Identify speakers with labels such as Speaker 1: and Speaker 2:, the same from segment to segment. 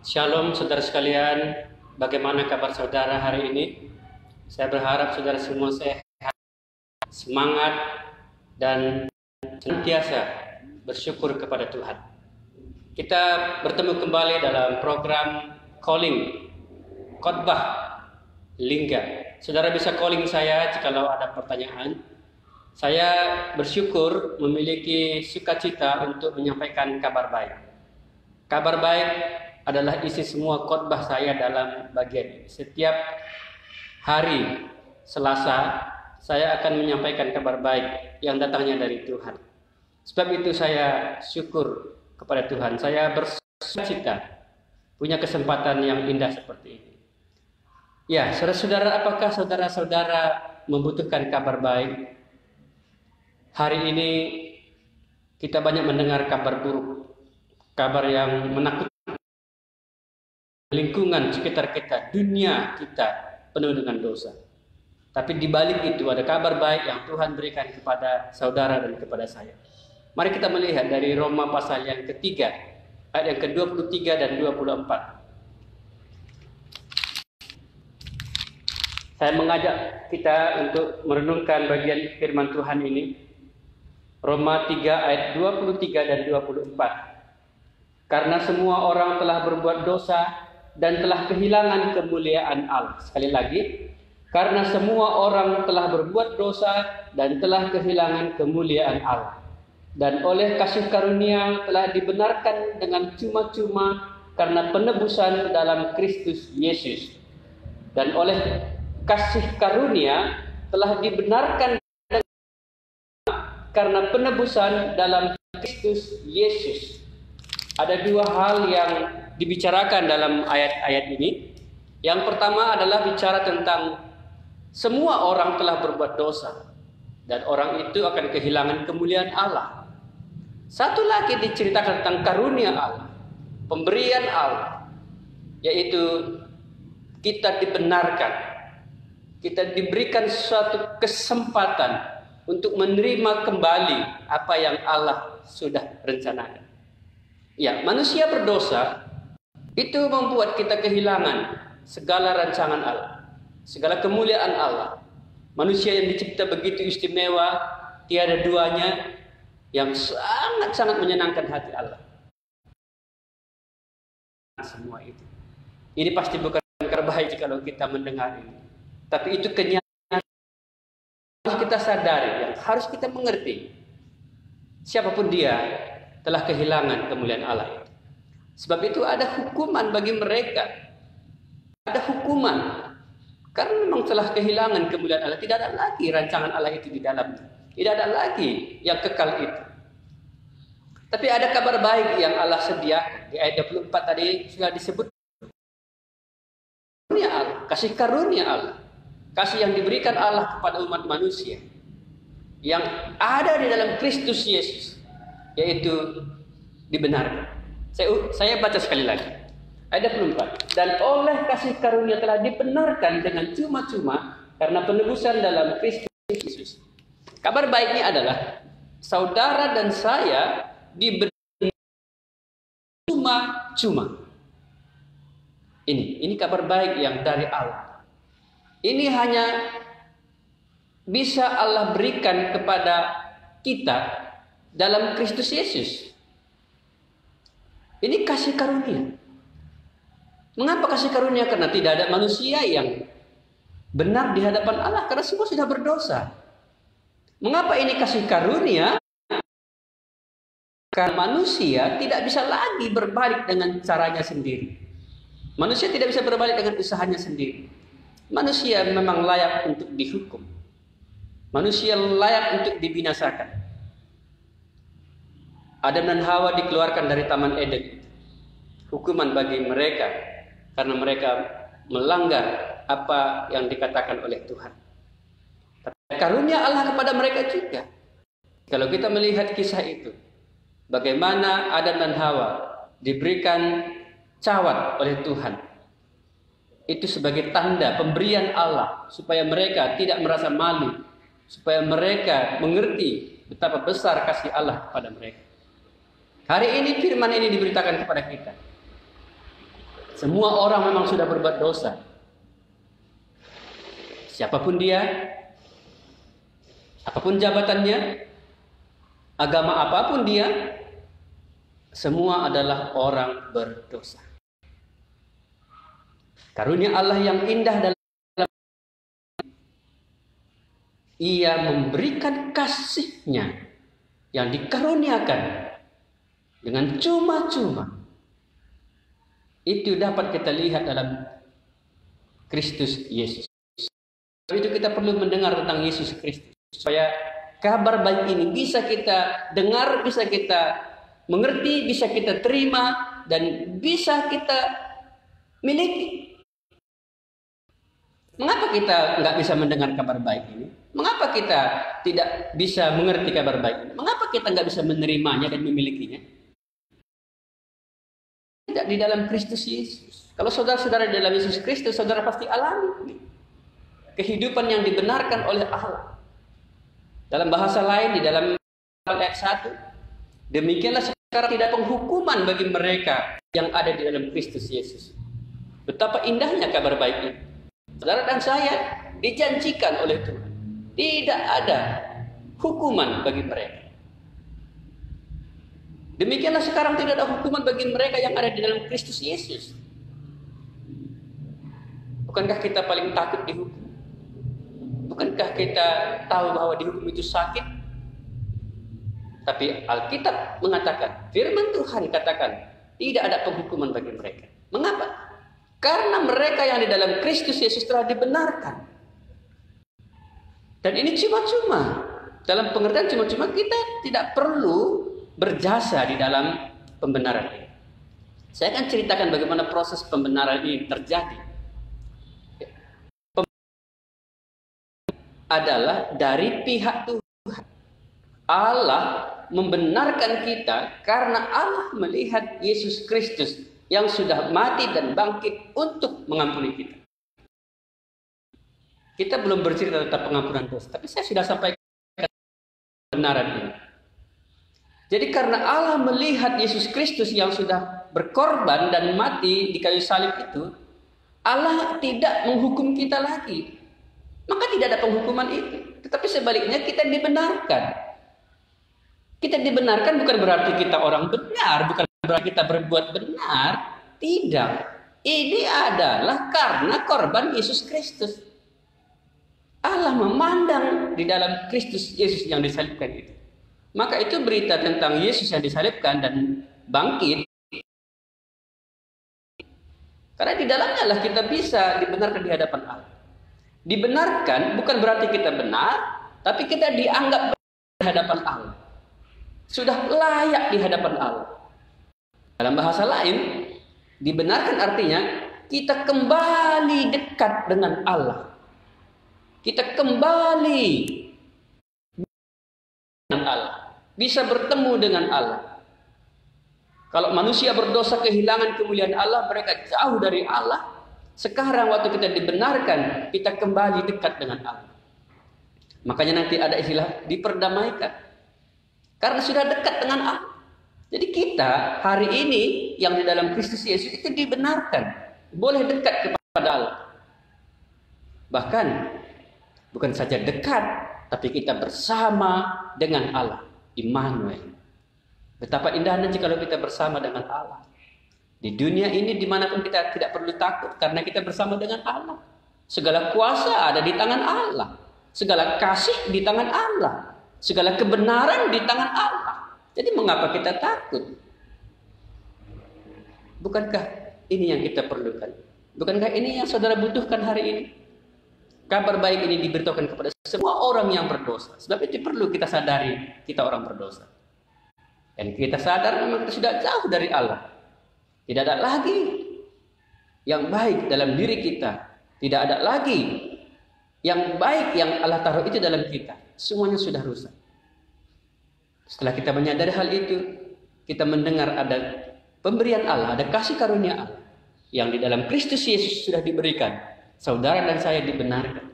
Speaker 1: Shalom saudara sekalian, bagaimana kabar saudara hari ini? Saya berharap saudara semua sehat, semangat, dan senantiasa bersyukur kepada Tuhan. Kita bertemu kembali dalam program calling, khotbah Lingga. Saudara bisa calling saya jikalau ada pertanyaan. Saya bersyukur memiliki sukacita untuk menyampaikan kabar baik. Kabar baik adalah isi semua khotbah saya dalam bagian ini. Setiap hari Selasa saya akan menyampaikan kabar baik yang datangnya dari Tuhan. Sebab itu saya syukur kepada Tuhan. Saya bersukacita punya kesempatan yang indah seperti ini. Ya, saudara-saudara, apakah saudara-saudara membutuhkan kabar baik? Hari ini kita banyak mendengar kabar buruk, kabar yang menakutkan. Lingkungan sekitar kita, dunia kita penuh dengan dosa. Tapi di balik itu ada kabar baik yang Tuhan berikan kepada saudara dan kepada saya. Mari kita melihat dari Roma pasal yang ketiga, ayat yang ke-23 dan 24. Saya mengajak kita untuk merenungkan bagian firman Tuhan ini. Roma 3 ayat 23 dan 24. Karena semua orang telah berbuat dosa dan telah kehilangan kemuliaan Allah. Sekali lagi, karena semua orang telah berbuat dosa dan telah kehilangan kemuliaan Allah. Dan oleh kasih karunia telah dibenarkan dengan cuma-cuma karena penebusan dalam Kristus Yesus. Dan oleh kasih karunia telah dibenarkan karena penebusan dalam Kristus Yesus. Ada dua hal yang dibicarakan dalam ayat-ayat ini. Yang pertama adalah bicara tentang semua orang telah berbuat dosa dan orang itu akan kehilangan kemuliaan Allah. Satu lagi diceritakan tentang karunia Allah, pemberian Allah, yaitu kita dibenarkan, kita diberikan suatu kesempatan untuk menerima kembali apa yang Allah sudah rencanakan. Ya, manusia berdosa itu membuat kita kehilangan segala rancangan Allah, segala kemuliaan Allah. Manusia yang dicipta begitu istimewa, tiada duanya, yang sangat-sangat menyenangkan hati Allah. Semua itu. Ini pasti bukan kabar baik kalau kita mendengar ini. Tapi itu kenyataan harus kita sadari, yang harus kita mengerti. Siapapun dia telah kehilangan kemuliaan Allah itu. Sebab itu ada hukuman bagi mereka. Ada hukuman. Karena memang telah kehilangan kemuliaan Allah. Tidak ada lagi rancangan Allah itu di dalamnya. Tidak ada lagi yang kekal itu. Tapi ada kabar baik yang Allah sediakan. Di ayat 24 tadi sudah disebut. Karunia Allah, kasih karunia Allah. Kasih yang diberikan Allah kepada umat manusia. Yang ada di dalam Kristus Yesus. Yaitu dibenarkan. Saya baca sekali lagi. Ayat 24. Dan oleh kasih karunia telah dibenarkan dengan cuma-cuma karena penebusan dalam Kristus Yesus. Kabar baiknya adalah saudara dan saya dibenarkan cuma-cuma. Ini kabar baik yang dari Allah. Ini hanya bisa Allah berikan kepada kita dalam Kristus Yesus. Ini kasih karunia. Mengapa kasih karunia? Karena tidak ada manusia yang benar di hadapan Allah, karena semua sudah berdosa. Mengapa ini kasih karunia? Karena manusia tidak bisa lagi berbalik dengan caranya sendiri. Manusia tidak bisa berbalik dengan usahanya sendiri. Manusia memang layak untuk dihukum. Manusia layak untuk dibinasakan. Adam dan Hawa dikeluarkan dari Taman Eden. Hukuman bagi mereka karena mereka melanggar apa yang dikatakan oleh Tuhan. Tapi karunia Allah kepada mereka juga. Kalau kita melihat kisah itu, bagaimana Adam dan Hawa diberikan cawat oleh Tuhan. Itu sebagai tanda pemberian Allah supaya mereka tidak merasa malu, supaya mereka mengerti betapa besar kasih Allah kepada mereka. Hari ini firman ini diberitakan kepada kita. Semua orang memang sudah berbuat dosa. Siapapun dia, apapun jabatannya, agama apapun dia, semua adalah orang berdosa. Karunia Allah yang indah dalam Ia memberikan kasih-Nya yang dikaruniakan dengan cuma-cuma. Itu dapat kita lihat dalam Kristus Yesus. Itu kita perlu mendengar tentang Yesus Kristus supaya kabar baik ini bisa kita dengar, bisa kita mengerti, bisa kita terima, dan bisa kita miliki. Mengapa kita nggak bisa mendengar kabar baik ini? Mengapa kita tidak bisa mengerti kabar baik ini? Mengapa kita nggak bisa menerimanya dan memilikinya? Tidak di dalam Kristus Yesus. Kalau saudara-saudara di dalam Yesus Kristus, saudara pasti alami kehidupan yang dibenarkan oleh Allah. Dalam bahasa lain, di dalam ayat 1, demikianlah sekarang tidak penghukuman bagi mereka yang ada di dalam Kristus Yesus. Betapa indahnya kabar baik ini. Saudara dan saya dijanjikan oleh Tuhan, tidak ada hukuman bagi mereka. Demikianlah sekarang tidak ada hukuman bagi mereka yang ada di dalam Kristus Yesus. Bukankah kita paling takut dihukum? Bukankah kita tahu bahwa dihukum itu sakit? Tapi Alkitab mengatakan, firman Tuhan katakan, tidak ada penghukuman bagi mereka. Mengapa? Karena mereka yang di dalam Kristus Yesus telah dibenarkan. Dan ini cuma-cuma. Dalam pengertian cuma-cuma, kita tidak perlu berjasa di dalam pembenaran ini. Saya akan ceritakan bagaimana proses pembenaran ini terjadi. Adalah dari pihak Tuhan. Allah membenarkan kita karena Allah melihat Yesus Kristus yang sudah mati dan bangkit untuk mengampuni kita. Kita belum bercerita tentang pengampunan dosa, tapi saya sudah sampaikan kebenaran ini. Jadi karena Allah melihat Yesus Kristus yang sudah berkorban dan mati di kayu salib itu, Allah tidak menghukum kita lagi. Maka tidak ada penghukuman itu. Tetapi sebaliknya kita dibenarkan. Kita dibenarkan bukan berarti kita orang benar, bukan berarti kita berbuat benar. Tidak. Ini adalah karena korban Yesus Kristus. Allah memandang di dalam Kristus Yesus yang disalibkan itu. Maka itu berita tentang Yesus yang disalibkan dan bangkit. Karena di dalamnya lah kita bisa dibenarkan di hadapan Allah. Dibenarkan bukan berarti kita benar, tapi kita dianggap benar di hadapan Allah. Sudah layak di hadapan Allah. Dalam bahasa lain, dibenarkan artinya kita kembali dekat dengan Allah. Kita kembali dengan Allah. Bisa bertemu dengan Allah. Kalau manusia berdosa kehilangan kemuliaan Allah, mereka jauh dari Allah. Sekarang waktu kita dibenarkan, kita kembali dekat dengan Allah. Makanya nanti ada istilah diperdamaikan. Karena sudah dekat dengan Allah. Jadi kita hari ini yang di dalam Kristus Yesus itu dibenarkan. Boleh dekat kepada Allah. Bahkan bukan saja dekat, tapi kita bersama dengan Allah. Immanuel. Betapa indahnya kalau kita bersama dengan Allah. Di dunia ini dimanapun kita tidak perlu takut karena kita bersama dengan Allah. Segala kuasa ada di tangan Allah. Segala kasih di tangan Allah. Segala kebenaran di tangan Allah. Jadi mengapa kita takut? Bukankah ini yang kita perlukan? Bukankah ini yang saudara butuhkan hari ini? Kabar baik ini diberitakan kepada semua orang yang berdosa. Sebab itu perlu kita sadari kita orang berdosa. Dan kita sadar memang kita sudah jauh dari Allah. Tidak ada lagi yang baik dalam diri kita. Tidak ada lagi yang baik yang Allah taruh itu dalam kita. Semuanya sudah rusak. Setelah kita menyadari hal itu, kita mendengar ada pemberian Allah, ada kasih karunia Allah yang di dalam Kristus Yesus sudah diberikan. Saudara dan saya dibenarkan.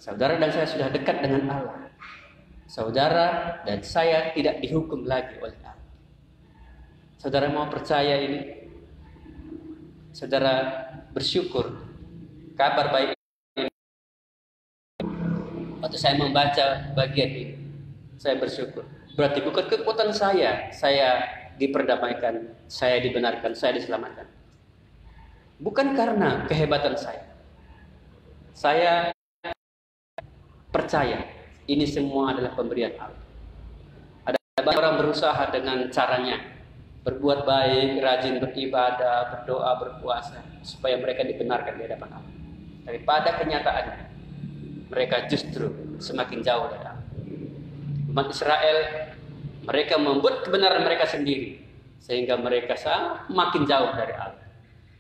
Speaker 1: Saudara dan saya sudah dekat dengan Allah. Saudara dan saya tidak dihukum lagi oleh Allah. Saudara mau percaya ini? saudara bersyukur kabar baik ini. Waktu saya membaca bagian ini, saya bersyukur. Berarti bukan kekuatan saya diperdamaikan, saya dibenarkan, saya diselamatkan. Bukan karena kehebatan saya. Saya percaya ini semua adalah pemberian Allah. Ada banyak orang berusaha dengan caranya, berbuat baik, rajin beribadah, berdoa, berpuasa, supaya mereka dibenarkan di hadapan Allah. Daripada kenyataannya, mereka justru semakin jauh dari Allah. Umat Israel, mereka membuat kebenaran mereka sendiri, sehingga mereka semakin jauh dari Allah.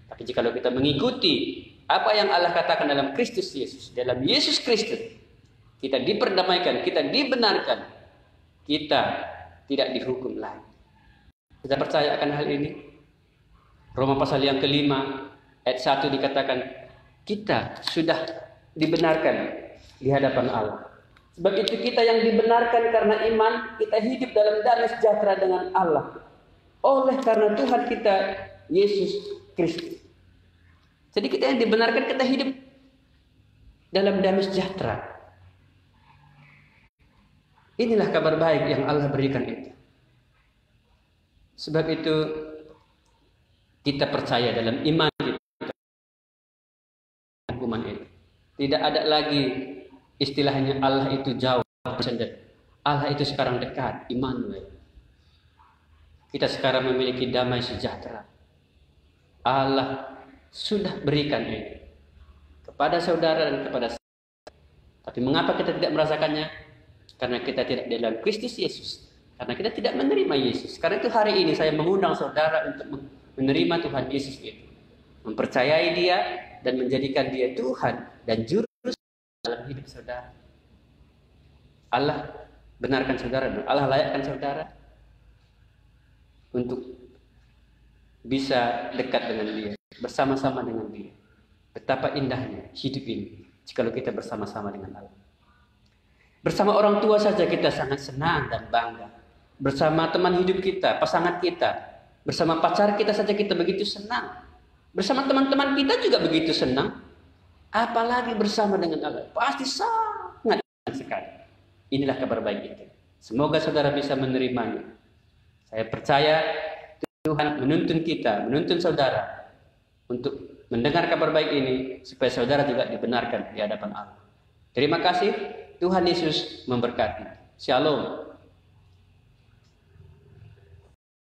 Speaker 1: Tapi jika kita mengikuti apa yang Allah katakan dalam Kristus Yesus, dalam Yesus Kristus, kita diperdamaikan, kita dibenarkan, kita tidak dihukum lagi. Kita percaya akan hal ini? Roma pasal yang kelima, ayat 1 dikatakan, kita sudah dibenarkan di hadapan Allah. Sebab itu kita yang dibenarkan karena iman, kita hidup dalam damai sejahtera dengan Allah. Oleh karena Tuhan kita, Yesus Kristus. Jadi kita yang dibenarkan, kita hidup dalam damai sejahtera. Inilah kabar baik yang Allah berikan itu. Sebab itu kita percaya dalam iman kita, hukuman itu. Tidak ada lagi istilahnya Allah itu jauh, Allah itu sekarang dekat, Immanuel. Kita sekarang memiliki damai sejahtera. Allah sudah berikan ini kepada saudara dan kepada saya. Tapi mengapa kita tidak merasakannya? Karena kita tidak dalam Kristus Yesus. Karena kita tidak menerima Yesus. Karena itu hari ini saya mengundang saudara untuk menerima Tuhan Yesus itu. Mempercayai Dia dan menjadikan Dia Tuhan dan Juru dalam hidup saudara. Allah benarkan saudara, Allah layakkan saudara untuk bisa dekat dengan Dia, bersama-sama dengan Dia. Betapa indahnya hidup ini jika kita bersama-sama dengan Allah. Bersama orang tua saja kita sangat senang dan bangga. Bersama teman hidup kita, pasangan kita, bersama pacar kita saja kita begitu senang. Bersama teman-teman kita juga begitu senang. Apalagi bersama dengan Allah, pasti sangat sekali. Inilah kabar baik itu. Semoga saudara bisa menerimanya. Saya percaya Tuhan menuntun kita, menuntun saudara untuk mendengar kabar baik ini supaya saudara juga dibenarkan di hadapan Allah. Terima kasih. Tuhan Yesus memberkati. Shalom.